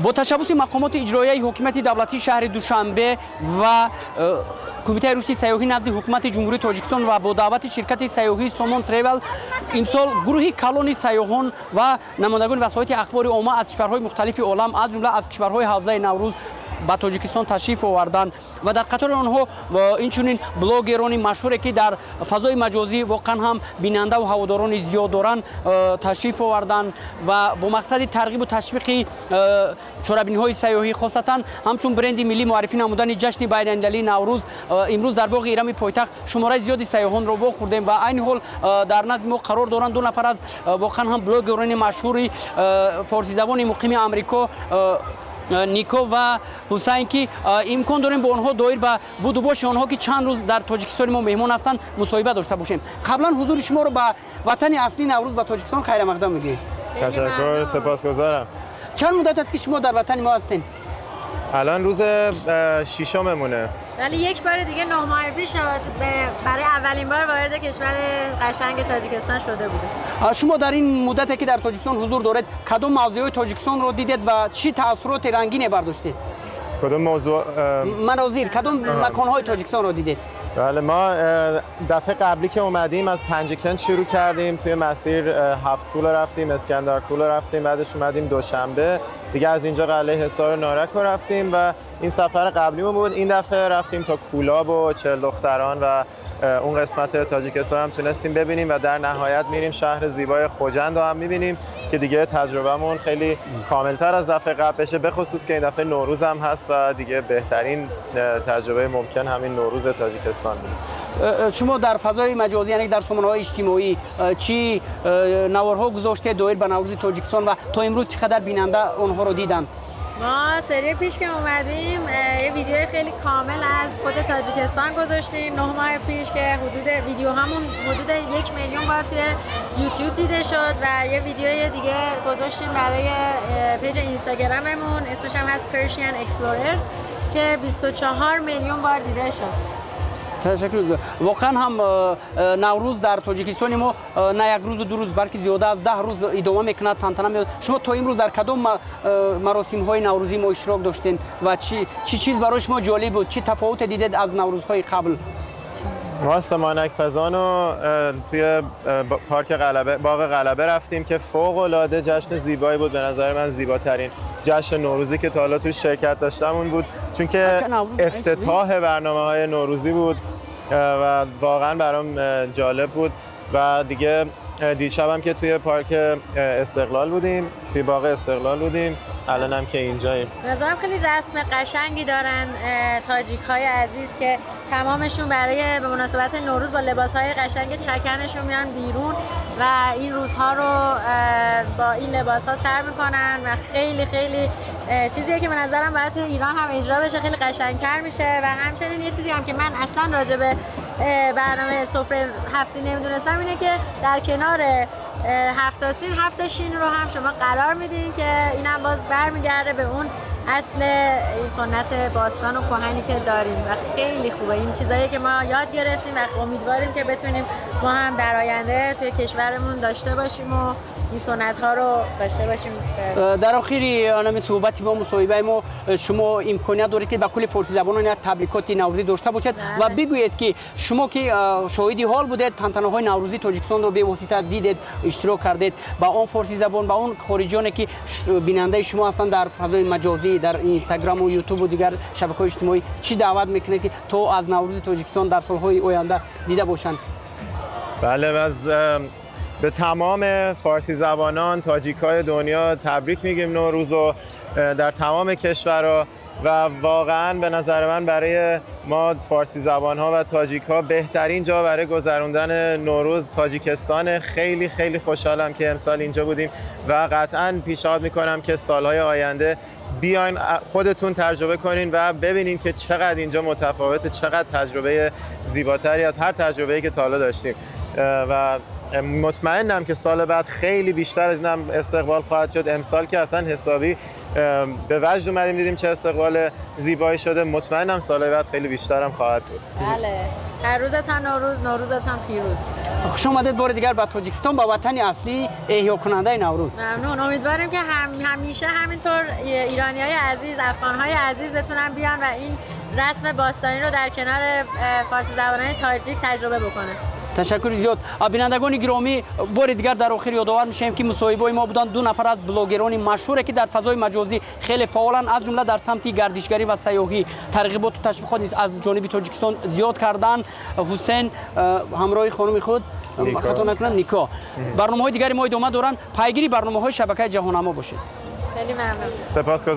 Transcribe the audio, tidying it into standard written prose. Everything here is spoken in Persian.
با تشبث مقامات اجرایی حکومت دولتی شهر دوشنبه و کمیته رشد سیاحی نزد حکومت جمهوری تاجیکستان و با دعوت شرکت سیاحی سومون تریول امسال گروهی کلون سیاحان و نمایندگان وسایل اخبار عامه از کشورهای مختلف عالم از جمله از کشورهای حوزه نوروز به تاجیکستان تشریف آوردند و در قطار آنها اینچنین بلاگران مشهوری که در فضای مجازی واقعا هم بیننده و هواداران زیاد دارند تشریف آوردند و با مقصد ترغیب و تشویق شورابین‌های سیاحی خاصتا همچون برند ملی معرفی نمودن جشن بین‌المللی نوروز امروز در باغ ایران پایتخت شماره زیادی سیاحان را واخوردیم و عین حال در نزد ما قرار دارند دو نفر از واقعا هم بلاگران مشهوری فارسی زبان مقیم آمریکا نیکو و حسین که امکان داریم با آنها دایر به بود و باش آنها که چند روز در تاجیکستان ما مهمان هستند مصاحبه داشته باشیم. قبلا حضور شما رو به وطن اصلی نوروز به تاجیکستان خیر مقدم میگیم. تشکر، سپاسگزارم. چند مدت است که شما در وطن ما هستین؟ الان روز ششممونه. ولی یک بار دیگه 9 ماه پیش برای اولین بار وارد کشور قشنگ تاجیکستان شده بوده. شما در این مدتی که در تاجیکستان حضور دارید کدام موضوعات تاجیکستان رو دیدید و چی تاثیرات رنگین برداشتید؟ کدام موضوع؟ مناظر کدام مکان‌های تاجیکستان رو دیدید؟ بله ما دفعه قبلی که اومدیم از پنجکن شروع کردیم، توی مسیر هفت‌کولا رفتیم، اسکندرکولا رفتیم، بعدش اومدیم دوشنبه دیگه از اینجا قلعه حصار نارک رو رفتیم و این سفر قبلیمون بود. این دفعه رفتیم تا کولاب و چهل دختران و اون قسمت تاجیکستان هم تونستیم ببینیم و در نهایت میریم شهر زیبای خوجند رو هم میبینیم که دیگه تجربهمون خیلی کاملتر از دفعه قبل بشه، به خصوص که این دفعه نوروز هم هست و دیگه بهترین تجربه ممکن همین نوروز تاجیکستان بود. شما در فضای مجازی یعنی در سامانه‌های اجتماعی چی نوارها گذاشته دایر به نوروز تاجیکستان و تا امروز چقدر بیننده اونها رو دیدن؟ ما سری پیش که اومدیم یه ویدیوی خیلی کامل از خود تاجیکستان گذاشتیم 9 ماه پیش که حدود ویدیو همون حدود 1 میلیون بار توی یوتیوب دیده شد و یه ویدیوی دیگه گذاشتیم برای پیج اینستاگراممون اسمش هم هست Persian Explorers که 24 میلیون بار دیده شد. تشکر. واقعا هم نوروز در تاجیکستان ما نه یک روز و دو روز بلکه زیاده از 10 روز ادامه میکنه تنتنه میاد. شما تا امروز در کدام مراسم های نوروزی ما اشتراک داشتین و چی چیز برای شما جالب بود؟ چی تفاوت دیدید از نوروزهای قبل؟ ما سمانک پزانو توی پارک غلبه باغ غلبه رفتیم که فوق العاده جشن زیبایی بود. به نظر من زیباترین جشن نوروزی که تا حالا توی شرکت داشتم اون بود، چون که افتتاح برنامه‌های نوروزی بود و واقعا برام جالب بود. و دیگه دیشبم که توی پارک استقلال بودیم، توی باغ استقلال بودیم، الان هم که اینجاییم. به نظرم خیلی رسم قشنگی دارن تاجیک‌های عزیز که تمامشون برای به مناسبت نوروز با لباس‌های قشنگ چکنشون میان بیرون و این روزها رو با این لباس‌ها سر میکنن و خیلی خیلی چیزیه که به نظرم باید توی ایران هم اجرا بشه، خیلی قشنگ‌تر میشه. و همچنین یه چیزی هم که من اصلا راجع به برنامه سفره هفتی نمیدونستم اینه که در کنار 7 سین 7 شین رو هم شما قرار میدین که اینم باز برمیگرده به اون اصل این سنت باستان و کهنی که داریم و خیلی خوبه. این چیزایی که ما یاد گرفتیم و امیدواریم که بتونیم ما هم در آینده توی کشورمون داشته باشیم و این سنت ها رو داشته باشیم. در آخری آنم صحبتی با مصاحبه ما شما امکانیت دارید که با کل فارسی زبانان تبریکات نوروزی داشته باشید و بگویید که شما که شاهدی حال بودید تنتنه های نوروزی تاجیکستان رو به واسطه دیدید، اشتراک کردید با اون فارسی زبان با اون خارجانی که بیننده شما هستند در فضای مجازی در اینستاگرام و یوتیوب و دیگر شبکه‌های اجتماعی چی دعوت میکنه که تو از نوروز تاجیکستان در سالهای آینده دیده باشند؟ بله، از به تمام فارسی زبانان تاجیک‌های دنیا تبریک میگیم نوروز رو در تمام کشورها و واقعا به نظر من برای ما فارسی زبان‌ها و تاجیک‌ها بهترین جا برای گذراندن نوروز تاجیکستان. خیلی خیلی خوشحالم که امسال اینجا بودیم و قطعاً پیشنهاد میکنم که سالهای آینده بیاین خودتون تجربه کنین و ببینین که چقدر اینجا متفاوته، چقدر تجربه زیباتری از هر تجربه‌ای که تا حالا داشتیم و مطمئنم که سال بعد خیلی بیشتر از اینم استقبال خواهد شد. امسال که اصلا حسابی به وجد اومدیم دیدیم چه استقبال زیبایی شده، مطمئنم سال بعد خیلی بیشتر هم خواهد بود. بله، روزتان نوروز، نوروزتان پیروز. خوش آمدید بار دیگر به تاجیکستان، با وطن اصلی احیا کننده نوروز. ممنون. امیدواریم که همیشه همینطور ایرانیای عزیز، افغانهای عزیز بتونن بیان و این رسم باستانی رو در کنار فارسی زبانان تاجیک تجربه بکنن. تشکر زیاد. بینندگان گرامی، بار دیگر در آخر یادآور میشیم که مصاحبه ما بودن دو نفر از بلاگران مشهوری که در فضای مجازی خیلی فعالن، از جمله در سمت گردشگری و سیاحی ترغیبات و تشویقات از جانب تاجیکستان زیاد کردن. حسین همراه خانم خود خطا نکنم نیکا. برنامه‌های دیگری ما ادامه دارن. پیگیری برنامه‌های شبکه جهان‌نما باشید. خیلی ممنون. سپاسگزارم.